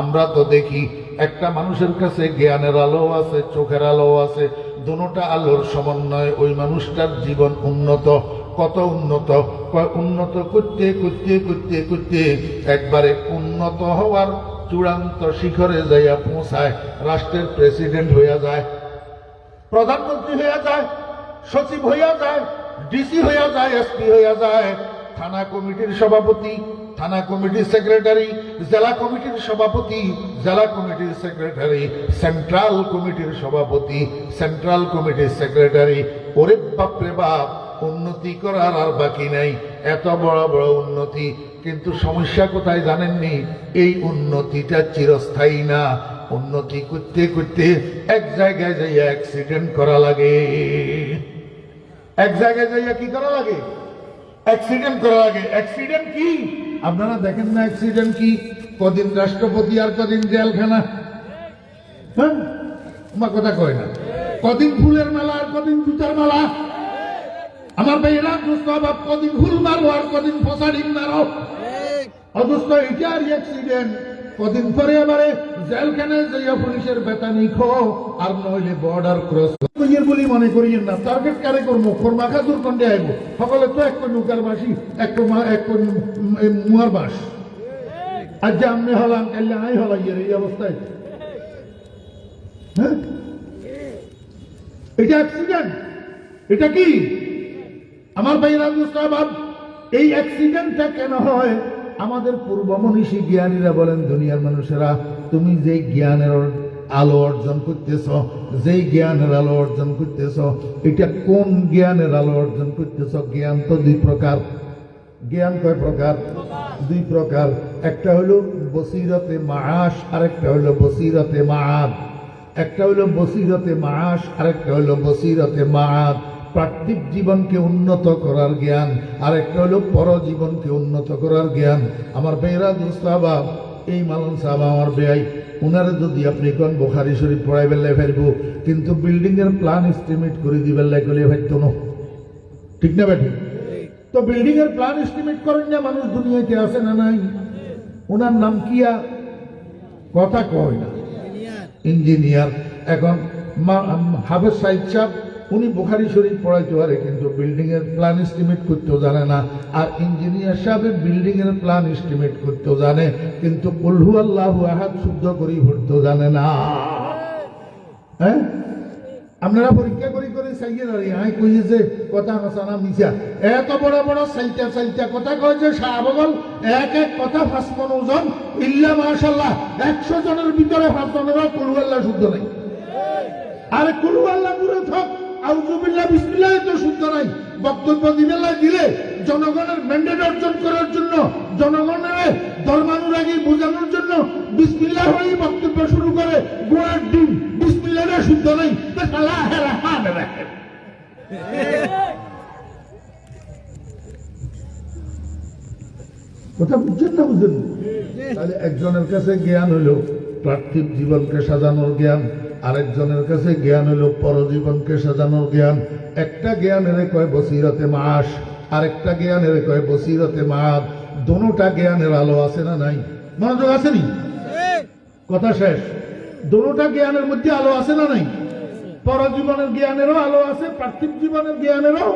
আমরা তো দেখি একটা মানুষের কাছে জ্ঞানের আলো আছে, চোখের আলো আছে, দুটো আলোর সমন্বয় ওই মানুষটার জীবন উন্নত। কত উন্নত? উন্নত করতে করতে করতে করতে একবারে উন্নত হওয়ার চূড়ান্ত শিখরে যাইয়া পৌঁছায়, রাষ্ট্রের প্রেসিডেন্ট হইয়া যায়, প্রধানমন্ত্রী হইয়া যায়, সচিব হইয়া যায়, ডিসি হইয়া যায়, এসপি হইয়া যায়, থানা কমিটির সভাপতি, থানা কমিটির সেক্রেটারি, জেলা কমিটির সভাপতি, জেলা কমিটির সেক্রেটারি, সেন্ট্রাল কমিটির সভাপতি, সেন্ট্রাল কমিটির সেক্রেটারি। ওরে বাপরে বাপ, উন্নতি করার আর বাকি নাই, এত বড় বড় উন্নতি। কিন্তু সমস্যা কোথায় জানেননি? এই উন্নতিটা চিরস্থায়ী না। উন্নতি করতে করতে এক জায়গায় যাইয়া অ্যাক্সিডেন্ট করা লাগে। এক জায়গায় যাইয়া কি করা লাগে? অ্যাক্সিডেন্ট করা লাগে। অ্যাক্সিডেন্ট কি আপনারা দেখেন না? অ্যাক্সিডেন্ট কি? কদিন রাষ্ট্রপতি আর কদিন জেলখানা। হ্যাঁ, আমার কথা কয় না। কদিন ফুলের মেলা আর কদিন জুতার মেলা। আমার ভাইয়েরা দোস্ত বাপ, কদিন ফুল মারো আর কদিন ফসা ডিম মারো। অদোস্ত এটা আর অ্যাক্সিডেন্ট। কদিন পরে আবারে জেলখানায় যাইয়া পুলিশের বেতানি খো, আর নইলে বর্ডার ক্রস বলি মনে করিয়েন না। টার্গেট কারে করবো? খোরমাখা দূর কন্ডে আইব। সকলে তো এক নৌকার বাসি, এক মুয়ার বাস। আজ যে আমি হলাম, কাল্লে আই হলাই এই অবস্থায়। হ্যাঁ, এটা অ্যাক্সিডেন্ট। এটা কি আমার ভাইরা মুস্তাহাব? এই অ্যাক্সিডেন্টটা কেন হয়? আমাদের পূর্ব মনীষী জ্ঞানীরা বলেন, দুনিয়ার মানুষেরা, তুমি যে জ্ঞানের আলো অর্জন করতেছ, যেই জ্ঞানের আলো অর্জন করতেছ, এটা কোন জ্ঞানের আলো অর্জন করতেছ? জ্ঞান তো দুই প্রকার। জ্ঞান কয় প্রকার? দুই প্রকার। একটা হলো বসিরতে মাআশ, আরেকটা হলো বসিরতে মাআদ। একটা হলো বসিরতে মাআশ, আরেকটা হলো বসিরতে মাআদ। পার্থিব জীবনকে উন্নত করার জ্ঞান, আর একটা হলো পরজীবনকে উন্নত করার জ্ঞান। আমার বেহরা দুস্তাবা, এই মালন সাহাবা আমার বেয়াই, উনারে যদি আপনি কোন বুখারী শরীফ পড়াই বেলায় ফেলবো, কিন্তু বিল্ডিং এর প্ল্যান এস্টিমেট করে দিবেন লাগলে ভাইতো না। ঠিক না বেটি? তো বিল্ডিং এর প্ল্যান এস্টিমেট করেন না মানুষ দুনিয়াতে আছে না নাই? ওনার নাম কিয়া? কথা কয় না, ইঞ্জিনিয়ার। এখন হাফেজ সাইদ সাহেব, উনি বুখারী শরীফ পড়াইতে পারে, কিন্তু বিল্ডিং এর প্ল্যান এস্টিমেট করতেও জানে না। আর ইঞ্জিনিয়ার সাহেব বিল্ডিং এর প্ল্যান এস্টিমেট করতেও জানে, কিন্তু কুল হু আল্লাহু আহাদ শুদ্ধ করে পড়তেও জানে না। হ্যাঁ, আপনারা পরীক্ষা করি করে চাইয়ে দাঁড়িয়ে আই কইছে যে কথা হাসানা মিশা, এত বড় বড় চাইটা চাইটা কথা কয় যে শাহবল এক এক কথা 5 মণ ওজন, ইল্লা মাশাআল্লাহ 100 জনের ভিতরে 5 জনেরও কুল হু আল্লাহ শুদ্ধ নাই। আরে কুল হু আল্লাহ দূরে থাক, আউযুবিল্লাহ বিসমিল্লাহ তো শুদ্ধ নাই। বক্তব্য দিলে জনগণের ম্যান্ডেট অর্জন করার জন্য, জনগণের ধর্মানুরাগী বোঝানোর জন্য বিসমিল্লাহ হয়ে বক্তব্য শুরু করে, গোড়ার ডিম বিসমিল্লাহটা শুদ্ধ নাই। কথা বুঝছেন না? বুঝেন? তাহলে একজনের কাছে জ্ঞান হলো পার্থিব জীবনকে সাজানোর জ্ঞান, আরেকজনের কাছে জ্ঞান হলো পরজীবনকে সাজানোর জ্ঞান। একটা জ্ঞানের কয় বসিরতে মাস, আরেকটা জ্ঞানের কয় বসিরতে মাদ। দোনোটা জ্ঞানের আলো আছে না নাই? মনোযোগ আসেনি? কথা শেষ। দোনোটা জ্ঞানের মধ্যে আলো আছে না নাই? পরজীবনের জ্ঞানেরও আলো আছে, পার্থিব জীবনের জ্ঞানেরও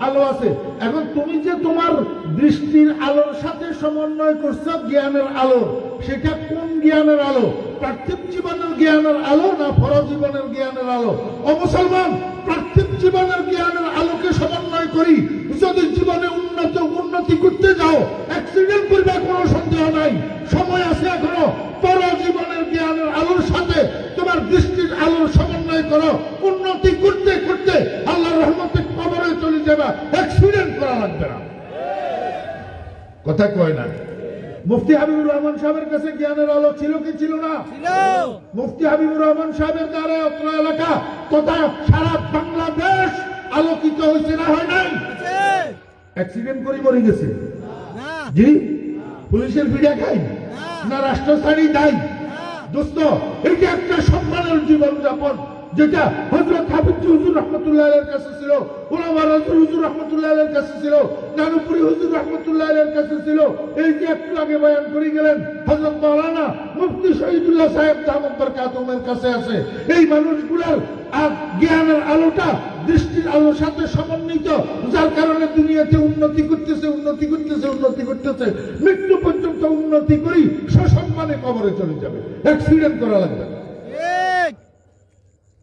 আলো আছে। এখন তুমি যে তোমার দৃষ্টির আলোর সাথে সমন্বয় করছো জ্ঞানের আলো, সেটা কোন জ্ঞানের আলো? পার্থিব জীবনের জ্ঞানের আলো না পরজীবনের জ্ঞানের আলো? ও মুসলমান, পার্থিব জীবনের জ্ঞানের আলোকে সমন্বয় করি যদি জীবনে উন্নতি করতে যাও, অ্যাক্সিডেন্ট করবে, কোনো সন্দেহ নাই। সময় আছে এখনো। পরজীবনের জ্ঞানের আলোর সাথে তোমার দৃষ্টির আলোর সমন্বয় করো, উন্নতি করতে করতে আল্লাহর রহমতে কবরে চলে যাবে, অ্যাক্সিডেন্ট করা লাগবে না। কথা কয় না? মুফতি হাবিবুর রহমান সাহেবের কাছে জ্ঞানের আলো ছিল কি ছিল না? মুফতি হাবিবুর রহমান সাহেবের দ্বারা অত্র এলাকা তথা সারা বাংলাদেশ আলোকিত হয়েছে না হয় নাই? অ্যাক্সিডেন্ট করে মরে গেছে? জি। পুলিশের ভিড়া খাই না? রাষ্ট্রস্থানী দায়ী? দোস্ত, এটা একটা সম্মানের জীবনযাপন, যেটা হযরত হাফিজ হুজুর রাহমাতুল্লাহ আলাইহির কাছে ছিল, উলামা রাসূল হুজুর রাহমাতুল্লাহ আলাইহির কাছে ছিল, নানুপুরি হুজুর রাহমাতুল্লাহ আলাইহির কাছে ছিল। এই যে একটু আগে বয়ান করে গেলেন হযরত মাওলানা মুফতি শহীদুল্লাহ সাহেব দামাত বরকাতুহুমের কাছে আছে। এই মানুষগুলোর আর জ্ঞানের আলোটা দৃষ্টির আলোর সাথে সমন্বিত, যার কারণে দুনিয়াতে উন্নতি করতেছে, মৃত্যু পর্যন্ত উন্নতি করি, সসম্মানে কবরে চলে যাবে, অ্যাক্সিডেন্ট করা লাগবে।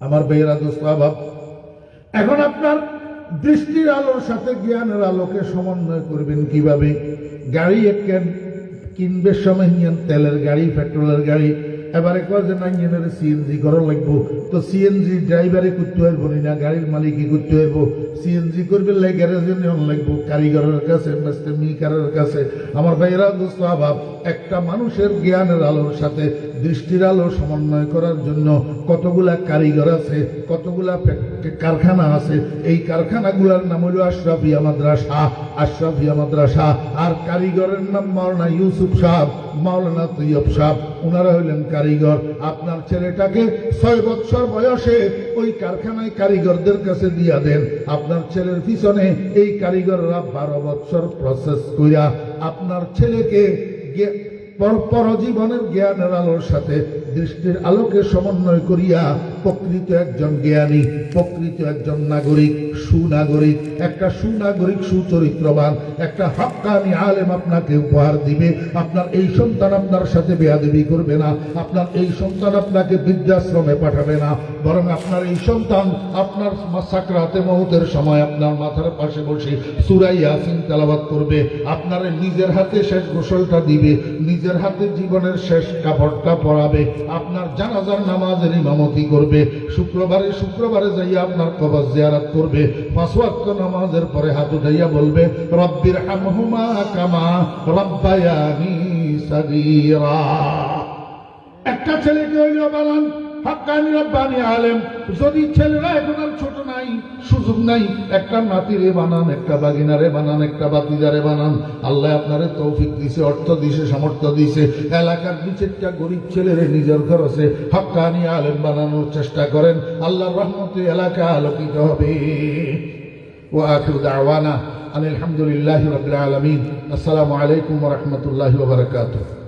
আমার বেহরা দোস্ত, এখন আপনার দৃষ্টির আলোর সাথে জ্ঞানের আলোকে সমন্বয় করবেন কিভাবে? গাড়ি কিনবে সময় নিয়েন তেলের গাড়ি, পেট্রোলের গাড়ি, এবারে কয় যে না ইঞ্জিনের সিএনজি করা লাগবো, তো সিএনজি ড্রাইভারে করতে পারবো না, গাড়ির মালিকই করতে পারবো। সিএনজি করবে লাই গ্যারেজে নেওয়া লাগবো, কারিগরের কাছে, মেকারের কাছে। আমার ভাইয়েরা দোস্ত আবাব, একটা মানুষের জ্ঞানের আলোর সাথে দৃষ্টির আলো সমন্বয় করার জন্য কতগুলা কারিগর আছে, কতগুলা কারখানা আছে। এই কারখানাগুলার নাম হলো আশরাফিয়া মাদ্রাসা, আশরাফিয়া মাদ্রাসা। আর কারিগরের নাম মাওলানা ইউসুফ সাহেব, মাওলানা তৈয়ব সাহেব, ওনারা হইলেন কারিগর। আপনার ছেলেটাকে 6 বছর বয়সে ওই কারখানায় কারিগরদের কাছে দিয়া দেন, আপনার ছেলের পিছনে এই কারিগররা 12 বছর প্রসেস কইরা আপনার ছেলেকে পরজীবনের জ্ঞানের আলোর সাথে দৃষ্টির আলোকে সমন্বয় করিয়া প্রকৃত একজন জ্ঞানী, প্রকৃত একজন নাগরিক, সুনাগরিক, একটা সুনাগরিক, সুচরিত্রবান, একটা হক্কানি আলেম আপনাকে উপহার দিবে। আপনার এই সন্তান আপনার সাথে বেয়াদবি করবে না, আপনার এই সন্তান আপনাকে বৃদ্ধাশ্রমে পাঠাবে না, বরং আপনার এই সন্তান আপনার সাকরাতে মউতের সময় আপনার মাথার পাশে বসে সূরা ইয়াসিন তেলাওয়াত করবে, আপনার নিজের হাতে শেষ গোসলটা দিবে, নিজের হাতে জীবনের শেষ কাপড়টা পরাবে, আপনার জানাজার নামাজের ইমামতি করবে, শুক্রবারে যাইয়া আপনার কবর জিয়ারত করবে, 5 ওয়াক্ত নামাজের পরে হাত উঠাইয়া বলবে রব্বির হামহুমা কামা রব্বায়ানি সাগীরা। একটা ছেলেকে হইলেও বানান হক্কানি রব্বানি আলেম। যদি ছেলেরা এখন আর ছোট নাই, সুযোগ নাই, একটা নাতিরে বানান, একটা বাগিনারে বানান, একটা বাতিজারে বানান। আল্লাহ আপনারে তৌফিক দিছে, অর্থ দিছে, সামর্থ্য দিছে। এলাকার 2-4টা গরিব ছেলেরে নিজের খরচে হক্কানি আলেম বানানোর চেষ্টা করেন, আল্লাহর রহমতে এলাকা আলোকিত হবে। ওয়া আখিরু দাওয়ানা আলহামদুলিল্লাহি রাব্বিল আলামিন। আসসালামু আলাইকুম ওয়া রাহমাতুল্লাহি ওয়া বারাকাতুহু।